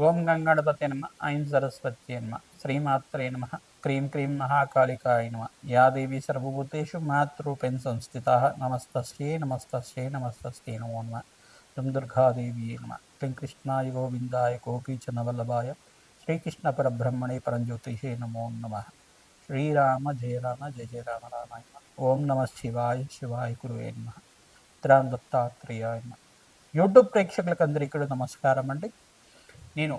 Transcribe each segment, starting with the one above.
ఓం గంగణపతే నమ ఐం సరస్వత్యే నమ శ్రీమాత్రే నమ క్రీం క్రీం మహాకాళికాయ నమ యా దేవి సర్వభూతేషు మాతృరూపేణ సంస్థిత నమస్తస్యై నమస్తస్యై నమస్తస్యై నమో నమ దుం దుర్గాదేవి నమ క్లీం కృష్ణాయ గోవిందాయ గోపీచనవల్లభాయ శ్రీకృష్ణ పరబ్రహ్మణే పరంజ్యోతిషే నమో నమ శ్రీరామ జయ రామ జయ జయ రామ రామాయ నమః. ఓం నమ శివాయ శివాయ గురువే నమ రామ్ దత్తాత్రేయాయ నమ. యూట్యూబ్ ప్రేక్షకులకు అందరికీ కూడా నమస్కారం అండి. నేను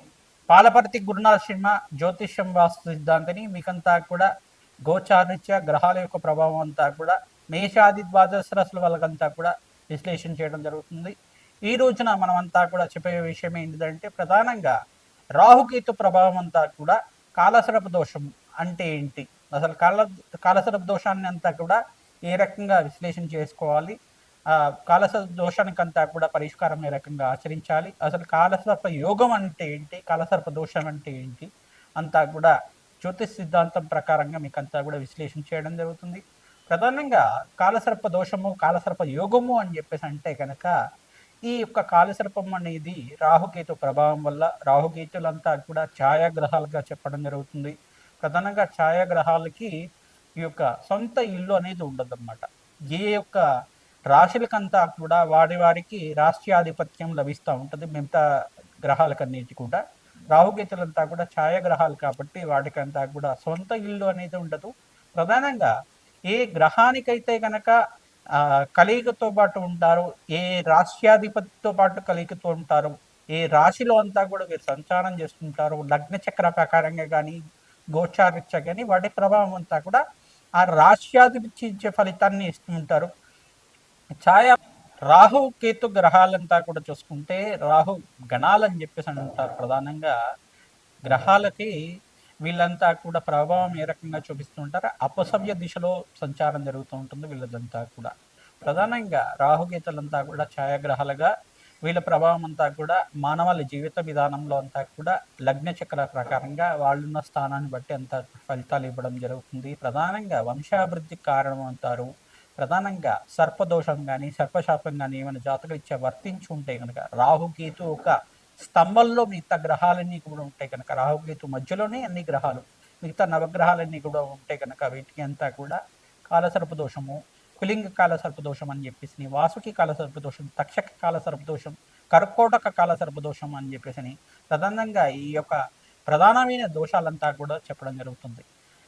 పాలపర్తి గురునాథ శర్మ జ్యోతిష్యం వాస్తు సిద్ధాంతిని. మీకంతా కూడా గోచారిత్య గ్రహాల యొక్క ప్రభావం అంతా కూడా మేషాది ద్వాదశ రాశుల వాళ్ళకంతా కూడా విశ్లేషణ చేయడం జరుగుతుంది. ఈ రోజున మనమంతా కూడా చెప్పే విషయం ఏంటిదంటే, ప్రధానంగా రాహుకేతు ప్రభావం అంతా కూడా కాలసర్ప దోషం అంటే ఏంటి, అసలు కాలసర్ప దోషాన్ని అంతా కూడా ఏ రకంగా విశ్లేషణ చేసుకోవాలి, కాలసర్ప దోషానికంతా కూడా పరిష్కారం ఏ రకంగా ఆచరించాలి, అసలు కాలసర్ప యోగం అంటే ఏంటి, కాలసర్ప దోషం అంటే ఏంటి అంతా కూడా జ్యోతిష్ సిద్ధాంతం ప్రకారంగా మీకు అంతా కూడా విశ్లేషణ చేయడం జరుగుతుంది. ప్రధానంగా కాలసర్ప దోషము కాలసర్ప యోగము అని చెప్పేసి అంటే కనుక, ఈ యొక్క కాలసర్పం అనేది రాహుకేతు ప్రభావం వల్ల, రాహుకేతులంతా కూడా ఛాయాగ్రహాలుగా చెప్పడం జరుగుతుంది. ప్రధానంగా ఛాయాగ్రహాలకి ఈ యొక్క సొంత ఇల్లు అనేది ఉండదన్నమాట. ఏ యొక్క రాశులకంతా కూడా వారికి రాష్ట్రాధిపత్యం లభిస్తూ ఉంటుంది. మిగతా గ్రహాలకన్నిటి కూడా రాహుకేతులంతా కూడా ఛాయాగ్రహాలు కాబట్టి వాటికంతా కూడా సొంత ఇల్లు అనేది ఉండదు. ప్రధానంగా ఏ గ్రహానికైతే కనుక కలియుగతో పాటు ఉంటారు, ఏ రాష్ట్రాధిపతితో పాటు కలియుగతో ఉంటారు, ఏ రాశిలో అంతా కూడా వీరు సంచారం చేస్తుంటారు, లగ్న చక్ర ప్రకారంగా కానీ గోచారిత్య కానీ వాటి ప్రభావం అంతా కూడా ఆ రాష్ట్రాధిపతి ఇచ్చే ఫలితాన్ని ఇస్తూ ఉంటారు. ఛాయ రాహు కేతు గ్రహాలంతా కూడా చూసుకుంటే రాహు గణాలని చెప్పేసి అంటారు. ప్రధానంగా గ్రహాలకి వీళ్ళంతా కూడా ప్రభావం ఏ రకంగా చూపిస్తూ ఉంటారు, అపసవ్య దిశలో సంచారం జరుగుతూ ఉంటుంది వీళ్ళదంతా కూడా. ప్రధానంగా రాహుకేతులంతా కూడా ఛాయాగ్రహాలుగా వీళ్ళ ప్రభావం అంతా కూడా మానవాళి జీవిత విధానంలో అంతా కూడా లగ్న చక్ర ప్రకారంగా వాళ్ళున్న స్థానాన్ని బట్టి అంత ఫలితాలు ఇవ్వడం జరుగుతుంది. ప్రధానంగా వంశాభివృద్ధికి కారణం అంటారు. ప్రధానంగా సర్పదోషం కానీ సర్పశాపం కానీ ఏమైనా జాతకరీత్యా వర్తించి ఉంటే కనుక, రాహుకేతు ఒక స్తంభంలో మిగతా గ్రహాలన్నీ కూడా ఉంటాయి కనుక, రాహుకేతు మధ్యలోనే అన్ని గ్రహాలు మిగతా నవగ్రహాలన్నీ కూడా ఉంటాయి కనుక, వీటికి అంతా కూడా కాలసర్పదోషము, కులింగ కాలసర్పదోషం అని చెప్పేసి, వాసుకి కాలసర్పదోషం, తక్షక కాలసర్పదోషం, కర్కోటక కాలసర్పదోషం అని చెప్పేసి ప్రధానంగా ఈ యొక్క ప్రధానమైన దోషాలంతా కూడా చెప్పడం జరుగుతుంది.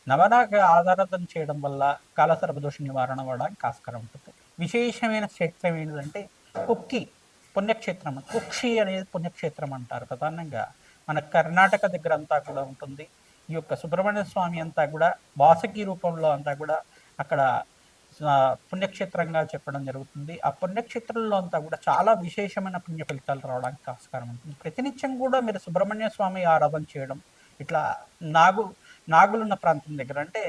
నవనాగ ఆధారితం చేయడం వల్ల కాలసర్పదోష నివారణ అవ్వడానికి ఆస్కారం ఉంటుంది. విశేషమైన క్షేత్రం ఏంటంటే కుక్కి పుణ్యక్షేత్రం, కుక్షి అనేది పుణ్యక్షేత్రం అంటారు. ప్రధానంగా మన కర్ణాటక దగ్గర అంతా కూడా ఉంటుంది. ఈ యొక్క సుబ్రహ్మణ్య స్వామి అంతా కూడా వాసకి రూపంలో అంతా కూడా అక్కడ పుణ్యక్షేత్రంగా చెప్పడం జరుగుతుంది. ఆ పుణ్యక్షేత్రంలో అంతా కూడా చాలా విశేషమైన పుణ్య ఫలితాలు రావడానికి ఆస్కారం ఉంటుంది. ప్రతినిత్యం కూడా మీరు సుబ్రహ్మణ్య స్వామి ఆరాధన చేయడం, ఇట్లా నాగులున్న ప్రాంతం దగ్గర అంటే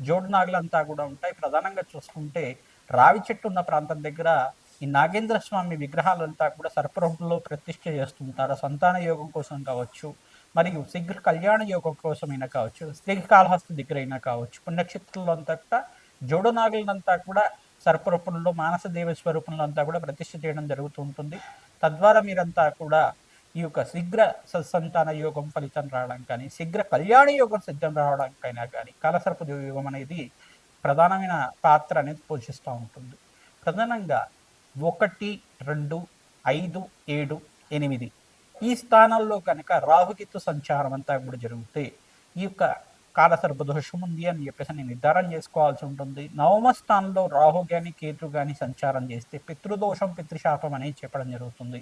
జోడు నాగులంతా కూడా ఉంటాయి. ప్రధానంగా చూసుకుంటే రావి చెట్టు ఉన్న ప్రాంతం దగ్గర ఈ నాగేంద్ర స్వామి విగ్రహాలంతా కూడా సర్పరూపంలో ప్రతిష్ఠ చేస్తుంటారు. సంతాన యోగం కోసం కావచ్చు, మరియు శీఘ్ర కళ్యాణ యోగం కోసమైనా కావచ్చు, శ్రీకాళహస్తి దగ్గర అయినా కావచ్చు, పుణ్యక్షేత్రంలో అంతా కూడా జోడు నాగులంతా కూడా సర్పరూపంలో మానస దేవ స్వరూపంలో అంతా కూడా ప్రతిష్ఠ చేయడం జరుగుతూ ఉంటుంది. తద్వారా మీరంతా కూడా ఈ యొక్క శీఘ్ర సత్సంతాన యోగం ఫలితం రావడం కానీ, శీఘ్ర కళ్యాణ యోగం సిద్ధం రావడానికైనా కానీ కాలసర్ప యోగం అనేది ప్రధానమైన పాత్ర అనేది పోషిస్తూ ఉంటుంది. ప్రధానంగా 1, 2, 5, 7, 8 ఈ స్థానాల్లో కనుక రాహుకేతు సంచారం అంతా కూడా జరిగితే ఈ యొక్క కాలసర్ప దోషం ఉంది అని చెప్పేసి నేను నిర్ధారణ చేసుకోవాల్సి ఉంటుంది. నవమ స్థానంలో రాహు కానీ కేతు కానీ సంచారం చేస్తే పితృదోషం పితృశాపం అనేది చెప్పడం జరుగుతుంది.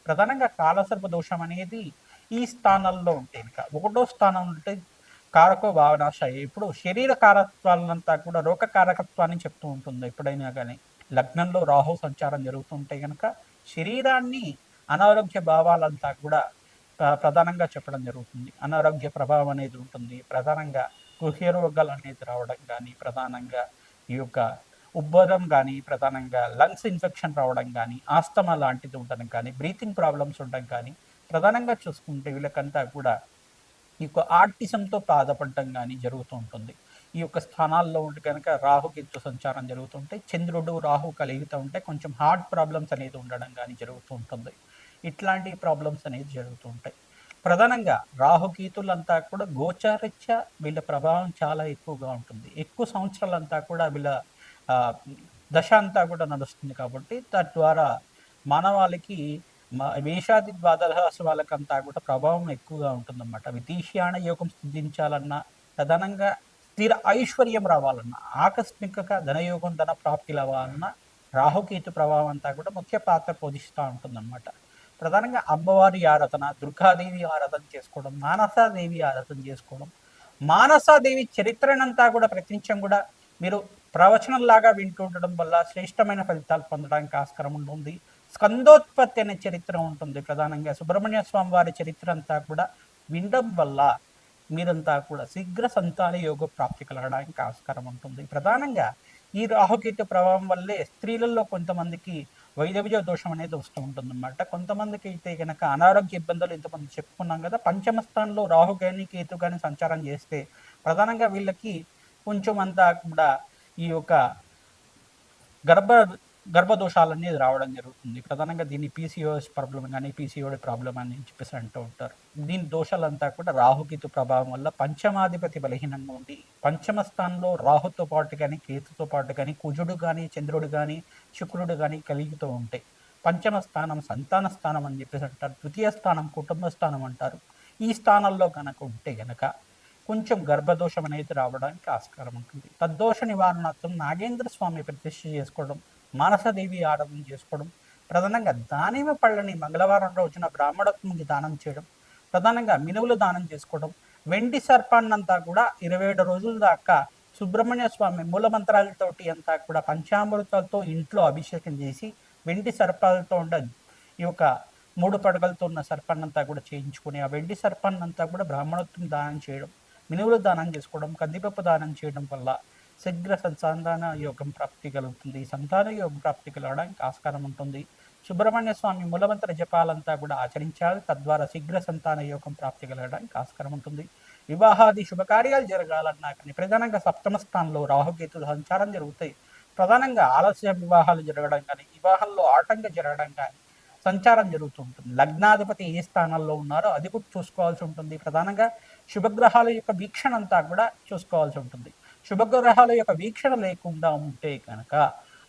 ప్రధానంగా కాలసర్ప దోషం అనేది ఈ స్థానాల్లో ఉంటే కనుక, 1వ స్థానం ఉంటే కారకో భావనాశయ, ఇప్పుడు శరీర కారకత్వాలంతా కూడా రోగ కారకత్వాన్ని చెప్తూ ఉంటుంది. ఎప్పుడైనా కానీ లగ్నంలో రాహు సంచారం జరుగుతుంటే కనుక శరీరాన్ని అనారోగ్య భావాలంతా కూడా ప్రధానంగా చెప్పడం జరుగుతుంది. అనారోగ్య ప్రభావం అనేది ఉంటుంది. ప్రధానంగా గృహ రోగాలు అనేది రావడం కానీ, ప్రధానంగా ఈ యొక్క ఉబ్బరం కానీ, ప్రధానంగా లంగ్స్ ఇన్ఫెక్షన్ రావడం కానీ, ఆస్తమా లాంటిది ఉండడం కానీ, బ్రీతింగ్ ప్రాబ్లమ్స్ ఉండడం కానీ, ప్రధానంగా చూసుకుంటే వీళ్ళకంతా కూడా ఈ యొక్క ఆర్టిజంతో బాధపడటం కానీ జరుగుతూ ఉంటుంది. ఈ యొక్క స్థానాల్లో ఉంటే కనుక రాహుకేతు సంచారం జరుగుతుంటే, చంద్రుడు రాహు కలిగితూ ఉంటే కొంచెం హార్ట్ ప్రాబ్లమ్స్ అనేది ఉండడం కానీ జరుగుతూ ఉంటుంది. ఇట్లాంటి ప్రాబ్లమ్స్ అనేది జరుగుతూ ఉంటాయి. ప్రధానంగా రాహుకేతులంతా కూడా గోచారీత్యా వీళ్ళ ప్రభావం చాలా ఎక్కువగా ఉంటుంది. ఎక్కువ సంవత్సరాలంతా కూడా వీళ్ళ ఆహ్, దశ అంతా కూడా నడుస్తుంది కాబట్టి, తద్వారా మానవాళికి మేషాది ద్వాదశ వాళ్ళకంతా కూడా ప్రభావం ఎక్కువగా ఉంటుందన్నమాట. విదేశీయాన యోగం సిద్ధించాలన్నా, ప్రధానంగా స్థిర ఐశ్వర్యం రావాలన్నా, ఆకస్మికంగా ధనయోగం, ధన ప్రాప్తిలవ్వాలన్నా రాహుకేతు ప్రభావం అంతా కూడా ముఖ్య పాత్ర పోషిస్తా ఉంటుందన్నమాట. ప్రధానంగా అమ్మవారి ఆరాధన, దుర్గాదేవి ఆరాధన చేసుకోవడం, మానసాదేవి ఆరాధన చేసుకోవడం, మానసాదేవి చరిత్రనంతా కూడా ప్రతినిత్యం కూడా మీరు ప్రవచనంలాగా వింటూ ఉండడం వల్ల శ్రేష్టమైన ఫలితాలు పొందడానికి ఆస్కారం ఉంటుంది. స్కందోత్పత్తి అనే చరిత్ర ఉంటుంది. ప్రధానంగా సుబ్రహ్మణ్య స్వామి వారి చరిత్ర అంతా కూడా వినడం వల్ల మీరంతా కూడా శీఘ్ర సంతాన యోగ ప్రాప్తి కలగడానికి ఆస్కారం ఉంటుంది. ప్రధానంగా ఈ రాహుకేతు ప్రభావం వల్లే స్త్రీలలో కొంతమందికి వైదవ్య దోషం అనేది వస్తూ ఉంటుందన్నమాట. కొంతమందికి అయితే కనుక అనారోగ్య ఇబ్బందులు ఇంతమంది చెప్పుకున్నాం కదా, పంచమ స్థానంలో రాహు కానీ కేతు కానీ సంచారం చేస్తే ప్రధానంగా వీళ్ళకి కొంచెం అంతా కూడా ఈ యొక్క గర్భ గర్భదోషాలన్నీ రావడం జరుగుతుంది. ప్రధానంగా దీన్ని పీసీఓఎస్ ప్రాబ్లం కానీ పీసీఓడి ప్రాబ్లం అని చెప్పేసి అంటూ ఉంటారు. దీని దోషాలంతా కూడా రాహుకేతు ప్రభావం వల్ల పంచమాధిపతి బలహీనంగా ఉండి పంచమ స్థానంలో రాహుతో పాటు కానీ కేతుతో పాటు కానీ కుజుడు కానీ చంద్రుడు కానీ శుక్రుడు కానీ కలుగుతూ ఉంటాయి. పంచమ స్థానం సంతాన స్థానం అని చెప్పేసి అంటారు. ద్వితీయ స్థానం కుటుంబ స్థానం అంటారు. ఈ స్థానంలో కనుక ఉంటే గనక కొంచెం గర్భదోషం అనేది రావడానికి ఆస్కారం ఉంటుంది. తద్దోష నివారణార్థం నాగేంద్ర స్వామి ప్రతిష్ఠ చేసుకోవడం, మానసదేవి ఆరాధన చేసుకోవడం, ప్రధానంగా దానిమ్మ పళ్ళని మంగళవారం రోజున బ్రాహ్మణత్వంకి దానం చేయడం, ప్రధానంగా మినువులు దానం చేసుకోవడం, వెండి సర్పాన్నంతా కూడా 27 రోజుల దాకా సుబ్రహ్మణ్య స్వామి మూలమంత్రాలతోటి అంతా కూడా పంచామృతాలతో ఇంట్లో అభిషేకం చేసి వెండి సర్పాలతో ఉండ ఈ యొక్క 3 పడగలతో ఉన్న సర్పాన్నంతా కూడా చేయించుకొని ఆ వెండి సర్పాన్నంతా కూడా బ్రాహ్మణత్వం దానం చేయడం, మినువులు దానం చేసుకోవడం, కందిపప్పు దానం చేయడం వల్ల శీఘ్ర సంతాన యోగం ప్రాప్తి కలుగుతుంది. సంతాన యోగం ప్రాప్తి కలగడానికి ఆస్కారం ఉంటుంది. సుబ్రహ్మణ్య స్వామి మూలమంత్ర జపాలంతా కూడా ఆచరించాలి. తద్వారా శీఘ్ర సంతాన యోగం ప్రాప్తి కలగడానికి ఆస్కారం ఉంటుంది. వివాహాది శుభకార్యాలు జరగాలన్నా కానీ ప్రధానంగా సప్తమ స్థానంలో రాహుకేతు సంచారం జరుగుతాయి. ప్రధానంగా ఆలస్య వివాహాలు జరగడం కానీ, వివాహంలో ఆటంకం జరగడం కానీ సంచారం జరుగుతూ ఉంటుంది. లగ్నాధిపతి ఏ స్థానాల్లో ఉన్నారో అది కూడా చూసుకోవాల్సి ఉంటుంది. ప్రధానంగా శుభగ్రహాల యొక్క వీక్షణ అంతా కూడా చూసుకోవాల్సి ఉంటుంది. శుభగ్రహాల యొక్క వీక్షణ లేకుండా ఉంటే కనుక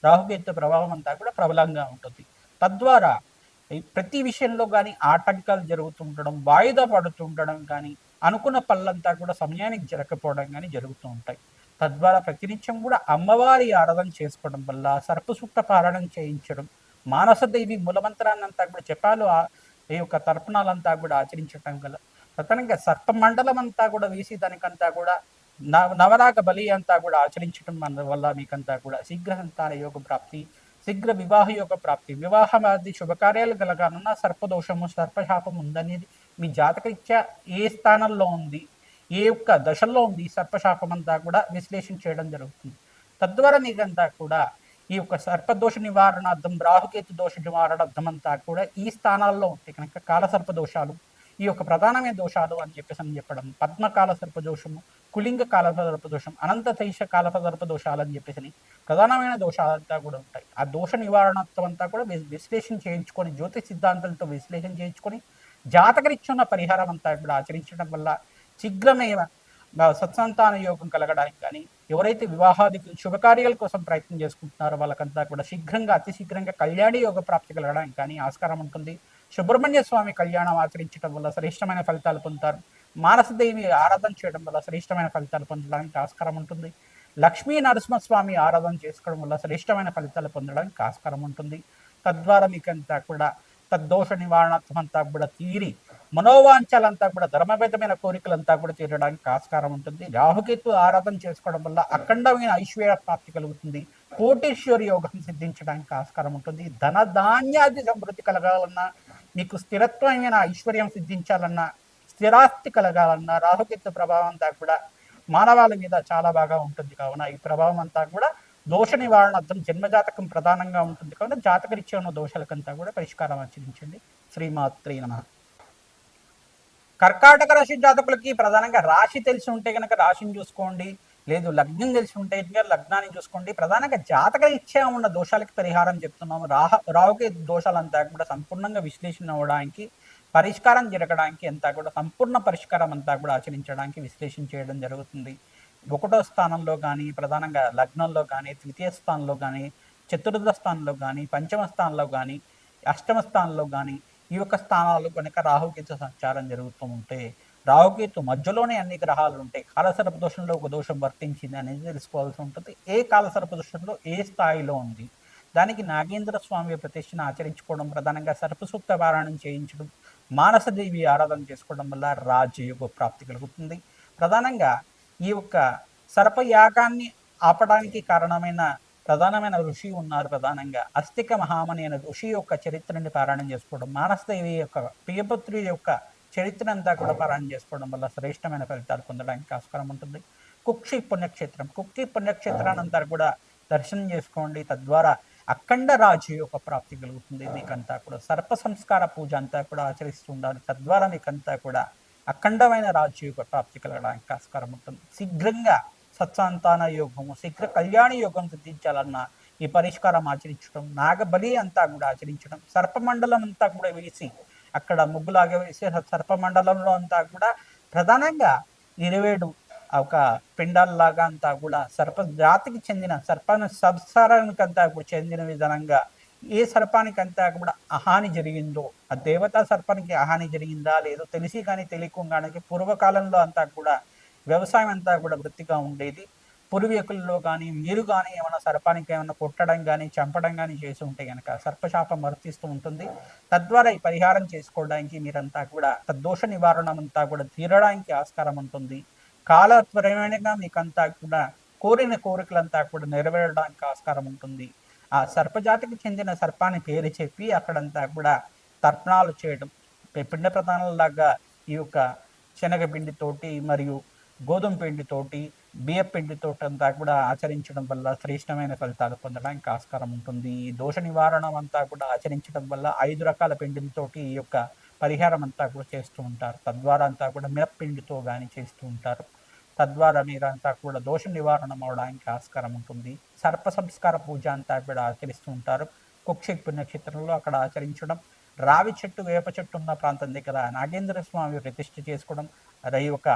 రాహుకేతు ప్రభావం అంతా కూడా ప్రబలంగా ఉంటుంది. తద్వారా ప్రతి విషయంలో కానీ ఆటంకాలు జరుగుతుండడం, వాయిదా పడుతుండడం కానీ, అనుకున్న పనులంతా కూడా సమయానికి జరగకపోవడం కానీ జరుగుతూ ఉంటాయి. తద్వారా ప్రతినిత్యం కూడా అమ్మవారి ఆరాధన చేసుకోవడం వల్ల సర్పసూక్త పారాయణం చేయించడం, మానసదేవి మూలమంత్రాన్నంతా కూడా జపాలు ఈ యొక్క తర్పణాలంతా కూడా ఆచరించడం గల ప్రధానంగా సర్పమండలం అంతా కూడా వేసి దానికంతా కూడా నవరాగ బలి అంతా కూడా ఆచరించడం వల్ల మీకంతా కూడా శీఘ్ర సంతాన యోగ ప్రాప్తి, శీఘ్ర వివాహ యోగ ప్రాప్తి, వివాహమాది శుభకార్యాలు కలగానున్న సర్పదోషము సర్పశాపం ఉందనేది మీ జాతకరీత్యా ఏ స్థానంలో ఉంది, ఏ యొక్క దశల్లో ఉంది సర్పశాపం అంతా కూడా విశ్లేషణ చేయడం జరుగుతుంది. తద్వారా మీకంతా కూడా ఈ యొక్క సర్పదోష నివారణార్థం, రాహుకేతు దోష నివారణార్థం అంతా కూడా ఈ స్థానాల్లో ఉంటే కనుక కాలసర్ప దోషాలు, ఈ యొక్క ప్రధానమైన దోషాలు అని చెప్పడం, పద్మకాల సర్పదోషము, కులింగ కాలసర్ప దోషం, అనంత తైష కాలసర్ప దోషాలు అని చెప్పేసి ప్రధానమైన దోషాలంతా కూడా ఉంటాయి. ఆ దోష నివారణార్థం అంతా కూడా విశ్లేషణ చేయించుకొని, జ్యోతిష్ సిద్ధాంతాలతో విశ్లేషణ చేయించుకొని, జాతకరీత్యున్న పరిహారం అంతా కూడా ఆచరించడం వల్ల శీఘ్రమైన సత్సంతాన యోగం కలగడానికి కానీ, ఎవరైతే వివాహాది శుభకార్యాల కోసం ప్రయత్నం చేసుకుంటున్నారో వాళ్ళకంతా కూడా శీఘ్రంగా అతి శీఘ్రంగా కళ్యాణి యోగ ప్రాప్తి కలగడానికి కానీ ఆస్కారం ఉంటుంది. సుబ్రహ్మణ్య స్వామి కళ్యాణం ఆచరించడం వల్ల శ్రేష్టమైన ఫలితాలు పొందుతారు. మానసదేవి ఆరాధన చేయడం వల్ల శ్రేష్టమైన ఫలితాలు పొందడానికి ఆస్కారం ఉంటుంది. లక్ష్మీ నరసింహస్వామి ఆరాధన చేసుకోవడం వల్ల శ్రేష్టమైన ఫలితాలు పొందడానికి ఆస్కారం ఉంటుంది. తద్వారా మీకంతా కూడా తద్దోష నివారణార్థం అంతా కూడా తీరి మనోవాంఛలంతా కూడా ధర్మబద్ధమైన కోరికలంతా కూడా తీరడానికి ఆస్కారం ఉంటుంది. రాహుకేతు ఆరాధన చేసుకోవడం వల్ల అఖండమైన ఐశ్వర్య ప్రాప్తి కలుగుతుంది. కోటీశ్వరి యోగం సిద్ధించడానికి ఆస్కారం ఉంటుంది. ధన ధాన్యాది సమృద్ధి కలగాలన్నా, మీకు స్థిరత్వమైన ఐశ్వర్యం సిద్ధించాలన్నా, స్థిరాస్తి కలగాలన్నా రాహుకేతు ప్రభావం అంతా కూడా మానవాళి మీద చాలా బాగా ఉంటుంది. కావున ఈ ప్రభావం అంతా కూడా దోష నివారణార్థం జన్మజాతకం ప్రధానంగా ఉంటుంది. కావున జాతకరీత్యా ఉన్న దోషాలకంతా కూడా పరిష్కారం ఆచరించండి. శ్రీమాత్రే నమః. కర్కాటక రాశి జాతకులకి ప్రధానంగా రాశి తెలిసి ఉంటే కనుక రాశిని చూసుకోండి, లేదు లగ్నం తెలిసి ఉంటే లగ్నాన్ని చూసుకోండి. ప్రధానంగా జాతక రీత్యా ఉన్న దోషాలకి పరిహారం చెప్తున్నాము. రాహుకేతు దోషాలంతా కూడా సంపూర్ణంగా విశ్లేషణ అవ్వడానికి పరిష్కారం జరగడానికి అంతా కూడా సంపూర్ణ పరిష్కారం అంతా కూడా ఆచరించడానికి విశ్లేషణ చేయడం జరుగుతుంది. ఒకటో స్థానంలో కానీ, ప్రధానంగా లగ్నంలో కానీ, ద్వితీయ స్థానంలో కానీ, చతుర్థ స్థానంలో కానీ, పంచమ స్థానంలో కానీ, అష్టమ స్థానంలో కానీ, ఈ యొక్క స్థానాలు కనుక రాహుకేతు సంచారం జరుగుతూ ఉంటే, రాహుకేతు మధ్యలోనే అన్ని గ్రహాలు ఉంటాయి. కాలసర్ప దోషంలో ఒక దోషం వర్తించింది అనేది తెలుసుకోవాల్సి ఉంటుంది. ఏ కాలసర్ప దోషంలో ఏ స్థాయిలో ఉంది, దానికి నాగేంద్ర స్వామి ప్రతిష్టను ఆచరించుకోవడం, ప్రధానంగా సర్పసూక్త పారాయణం చేయించడం, మానసదేవి ఆరాధన చేసుకోవడం వల్ల రాజయోగ ప్రాప్తి కలుగుతుంది. ప్రధానంగా ఈ యొక్క సర్పయాగాన్ని ఆపడానికి కారణమైన ప్రధానమైన ఋషి ఉన్నారు. ప్రధానంగా అస్తిక మహామని అనే ఋషి యొక్క చరిత్రని పారాయణం చేసుకోవడం, మానసదేవి యొక్క ప్రియపుత్రి యొక్క చరిత్ర అంతా కూడా పారాయణ చేసుకోవడం వల్ల శ్రేష్టమైన ఫలితాలు పొందడానికి ఆస్కారం ఉంటుంది. కుక్షి పుణ్యక్షేత్రం, కుక్షి పుణ్యక్షేత్రాన్ని అంతా కూడా దర్శనం చేసుకోండి. తద్వారా అఖండ రాజు యొక్క ప్రాప్తి కలుగుతుంది. మీకంతా కూడా సర్ప సంస్కార పూజ అంతా కూడా ఆచరిస్తూ ఉండాలి. తద్వారా మీకంతా కూడా అఖండమైన రాజు యొక్క ప్రాప్తి కలగడానికి ఆస్కారం ఉంటుంది. శీఘ్రంగా సత్సంతాన యోగము, శీఘ్ర కళ్యాణ యోగం సిద్ధించాలన్న ఈ పరిష్కారం ఆచరించడం, నాగబలి అంతా కూడా ఆచరించడం, సర్పమండలం అంతా కూడా వేసి అక్కడ ముగ్గులాగా వేసి సర్పమండలంలో అంతా కూడా ప్రధానంగా 27 ఒక పిండాల్లాగా అంతా కూడా సర్ప జాతికి చెందిన సంసారానికంతా కూడా చెందిన విధానంగా ఏ సర్పానికంతా కూడా అహాని జరిగిందో, ఆ దేవతా సర్పానికి అహాని జరిగిందా లేదో తెలిసి కానీ తెలియకుండానే పూర్వకాలంలో అంతా కూడా వ్యవసాయం అంతా కూడా వృత్తిగా ఉండేది. పూర్వీకుల్లో కానీ మీరు కానీ ఏమైనా సర్పానికి ఏమైనా కొట్టడం కానీ చంపడం కానీ చేసి ఉంటే కనుక సర్పశాపం వర్తిస్తూ ఉంటుంది. తద్వారా ఈ పరిహారం చేసుకోవడానికి మీరంతా కూడా తద్దోష నివారణ అంతా కూడా తీరడానికి ఆస్కారం ఉంటుంది. కాలత్వరమేణగా మీకంతా కూడా కోరిన కోరికలంతా కూడా నెరవేరడానికి ఆస్కారం ఉంటుంది. ఆ సర్పజాతికి చెందిన సర్పాన్ని పేరు చెప్పి అక్కడంతా కూడా తర్పణాలు చేయడం, పిండ ప్రధానాలలాగా ఈ యొక్క శనగపిండితోటి మరియు గోధుమ పిండితోటి, బియ్య పిండితోటి అంతా కూడా ఆచరించడం వల్ల శ్రేష్టమైన ఫలితాలు పొందడానికి ఆస్కారం ఉంటుంది. ఈ దోష నివారణ అంతా కూడా ఆచరించడం వల్ల 5 రకాల పిండిలతోటి ఈ యొక్క పరిహారం అంతా కూడా చేస్తూ ఉంటారు. తద్వారా అంతా కూడా మినప్పిండితో కానీ చేస్తూ ఉంటారు. తద్వారా మీరంతా కూడా దోష నివారణ అవడానికి ఆస్కారం ఉంటుంది. సర్ప సంస్కార పూజ అంతా కూడా ఆచరిస్తూ ఉంటారు. కుక్షి పుణ్యక్షేత్రంలో అక్కడ ఆచరించడం, రావి చెట్టు, వేప చెట్టు ఉన్న ప్రాంతం దగ్గర నాగేంద్ర స్వామి ప్రతిష్ఠ చేసుకోవడం, ఈ యొక్క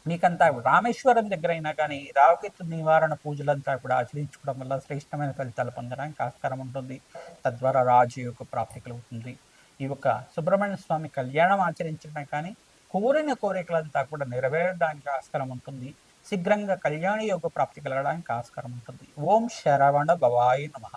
మీకంతా రామేశ్వరం దగ్గర అయినా కానీ రావుకేతు నివారణ పూజలంతా కూడా ఆచరించుకోవడం వల్ల శ్రేష్టమైన ఫలితాలు పొందడానికి ఆస్కారం ఉంటుంది. తద్వారా రాజు యొక్క ప్రాప్తి కలుగుతుంది. ఈ యొక్క సుబ్రహ్మణ్య స్వామి కళ్యాణం ఆచరించడం కానీ కోరిన కోరికలంతా కూడా నెరవేరడానికి ఆస్కారం ఉంటుంది. శీఘ్రంగా కళ్యాణ యోగ ప్రాప్తి కలగడానికి ఆస్కారం ఉంటుంది. ఓం శరవణ భవాయ నమః.